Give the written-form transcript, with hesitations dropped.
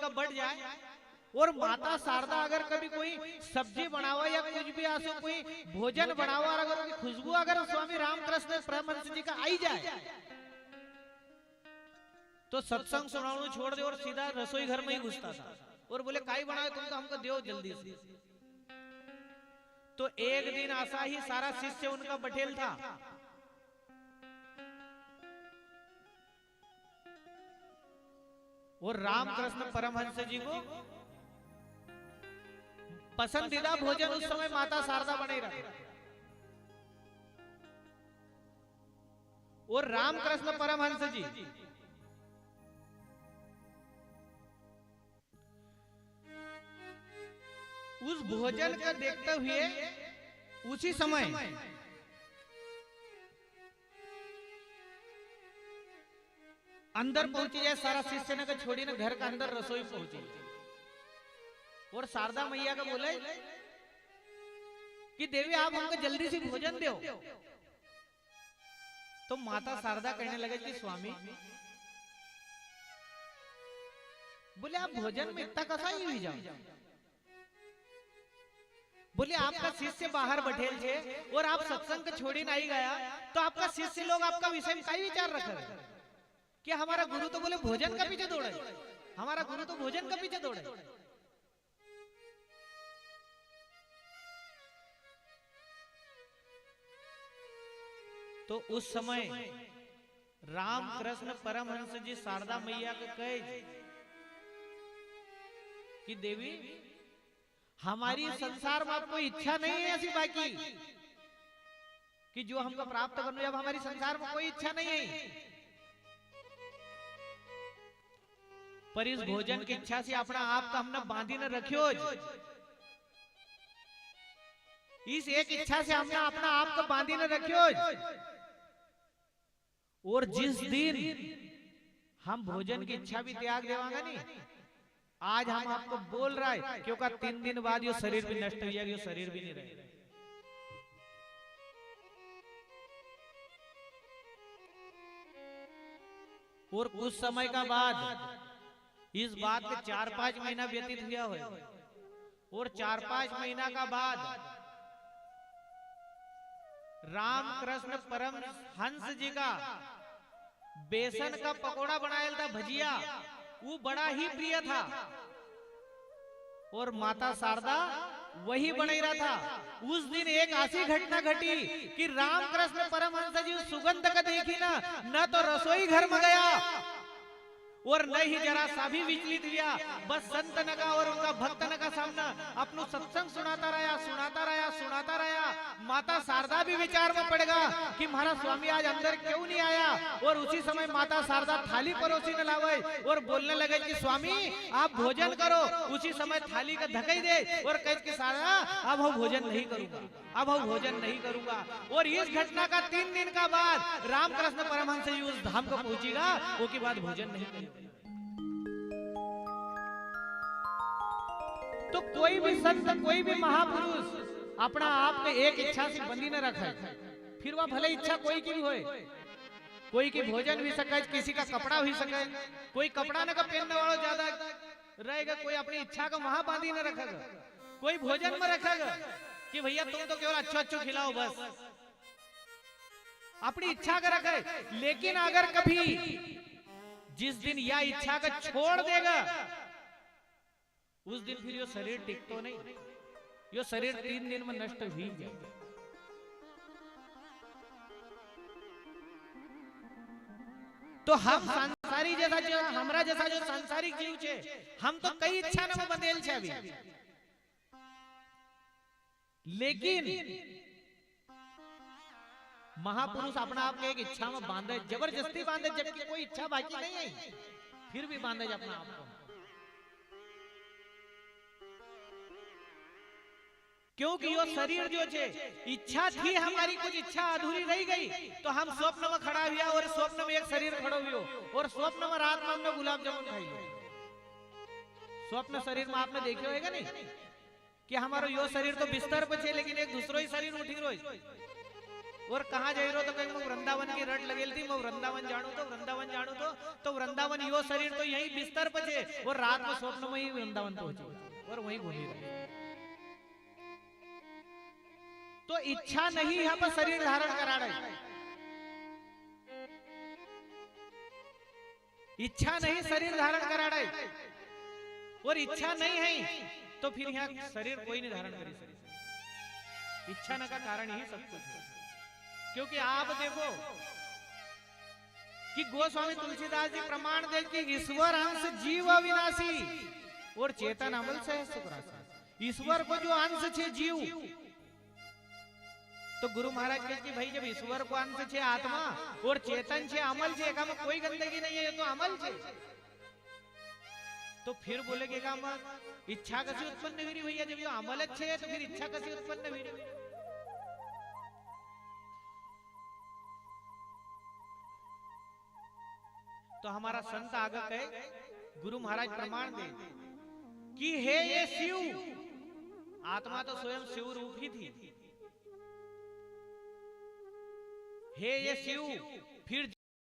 उनका बढ़ जाए। और माता शारदा अगर कभी कोई सब्जी बनावा या कुछ भी आसो कोई भोजन बनावा और अगर उनकी खुशबू अगर स्वामी रामकृष्ण परमहंस जी का आई जाए तो सत्संग सुनाना छोड़ दे और सीधा रसोई घर में ही घुसता था और बोले काई बनाए तुम तो हमको दो जल्दी से। तो एक दिन ऐसा ही सारा शिष्य उनका बठेल था। और रामकृष्ण परमहंस जी को पसंदीदा भोजन उस समय माता शारदा बने रहे। और रामकृष्ण परमहंस जी उस भोजन का देखते हुए उसी समय अंदर पहुंची जाए सारा शिष्य ने छोड़ी ना घर का अंदर रसोई पहुंची और शारदा मैया का बोले कि देवी आप हमको जल्दी से भोजन दो। तो माता शारदा कहने लगे कि स्वामी बोले आप भोजन में इतना कसा ही हुई जाओ। बोले आपका शिष्य बाहर बैठे थे और आप सत्संग छोड़ी नहीं गया तो आपका शिष्य लोग आपका विषय में कई विचार रख रहे कि हमारा गुरु तो बोले भोजन का पीछे दौड़े, हमारा गुरु तो भोजन का पीछे दौड़े। तो उस समय रामकृष्ण परमहंस जी शारदा मैया को कहे कि देवी हमारी संसार में आपको इच्छा नहीं है ऐसी बाकी कि जो हमको प्राप्त करना है। अब हमारी संसार में कोई इच्छा नहीं है पर इस भोजन की इच्छा से अपना आप का हमने बांधी न रखियो। इस एक इच्छा से हमने अपना आप को बांधी न रखियो। और जिस दिन हम भोजन की इच्छा भी त्याग देवांगे नहीं आज हम आपको बोल रहा है क्योंकि 3 दिन बाद ये शरीर भी नष्ट हो जाएगा, ये शरीर भी नहीं रहेगा। और कुछ समय का बाद इस बात के 4-5 महीना व्यतीत हुआ हो और 4-5 महीना का बाद रामकृष्ण परमहंस जी का बेसन का पकोड़ा बनाया था भजिया वो बड़ा ही प्रिय था और माता शारदा वही बना रहा था। उस दिन एक ऐसी घटना घटी कि रामकृष्ण परमहंस जी सुगंध का देखी न तो रसोई घर में गया और न ही जरा सा भी विचलित हुआ। बस संत नगा और उनका भक्त नगा सामना अपनो सत्संग सुनाता रहा। माता शारदा भी विचार में पड़ेगा कि हमारा स्वामी आज अंदर क्यों नहीं आया। और उसी समय माता शारदा थाली परोसी न लावे और बोलने लगे कि स्वामी आप भोजन करो। उसी समय थाली का धकई दे और कह कि शारदा अब हम भोजन नहीं करूंगा, अब हम भोजन नहीं करूंगा। और इस घटना का 3 दिन का बाद रामकृष्ण परमहंस जी उस धाम को पहुंचेगा वो के बाद भोजन नहीं करेगा। तो कोई भी संत कोई भी महापुरुष अपना आप में एक इच्छा से बंदी न रखे, फिर वह भले इच्छा कोई की भी होए। कोई की भोजन भी सके, किसी का कपड़ा भी सके, कोई कपड़ा न का पहनने वाला ज्यादा रहेगा, कोई अपनी इच्छा का वहां बांधी न रखेगा, कोई भोजन में रखेगा कि भैया तुम तो केवल अच्छा खिलाओ बस, अपनी इच्छा का रखे। लेकिन अगर कभी जिस दिन यह इच्छा का छोड़ देगा उस दिन फिर यो शरीर टिकतो नहीं, यो शरीर 3 दिन में नष्ट ही जाएगा। तो हम संसारी जैसा जो हमरा जैसा जो सांसारिक जीव छे हम तो कई इच्छा में बंधेल छे अभी। लेकिन महापुरुष अपना आप के एक इच्छा में बांधे, जबरदस्ती बांधे, जबकि कोई इच्छा बाकी नहीं है फिर भी बांधे अपना आप को। क्योंकि यो शरीर जो छे इच्छा थी हमारी, कुछ इच्छा अधूरी रह गई तो हम स्वप्न में खड़ा हुआ और स्वप्न में एक शरीर खड़ो हुआ और स्वप्न में रात में हमने गुलाब जामुन खाई। स्वप्न शरीर में आपने देखे होगा नहीं कि हमारा यो शरीर तो बिस्तर पे छे लेकिन एक दूसरो ही शरीर उठी रोज। और कहाँ जाई रो तो कहीं मैं वृंदावन की रट लगेल थी, मैं वृंदावन जानू तो वृंदावन यो शरीर तो यही बिस्तर पर छे और रात में स्वप्न में ही वृंदावन पहुंची और वहीं घूमी रही। तो इच्छा नहीं यहाँ पर शरीर धारण करा रही, इच्छा नहीं शरीर धारण करा रही, और इच्छा नहीं है तो फिर यहाँ शरीर कोई नहीं धारण करी सकता। इच्छा न का कारण ही सब कुछ है। क्योंकि आप देखो कि गोस्वामी तुलसीदास जी प्रमाण दे कि ईश्वर अंश जीव अविनाशी और चेतन अमल से सुख राशि। ईश्वर को जो अंश छे जीव, तो गुरु महाराज कहते कि भाई जब ईश्वर को अंश छे आत्मा और चेतन छे अमल छे, एका में कोई गंदगी नहीं है, ये तो अमल छे। तो फिर बोले कि इच्छा कसी उत्पन्न हुई भैया, जब ये अमल छे तो फिर इच्छा कसी उत्पन्न हुई। तो हमारा संत आगे कहे, गुरु महाराज प्रमाण दे कि हे ये शिव, आत्मा तो स्वयं शिव रूप ही थी, हे ये शिव, फिर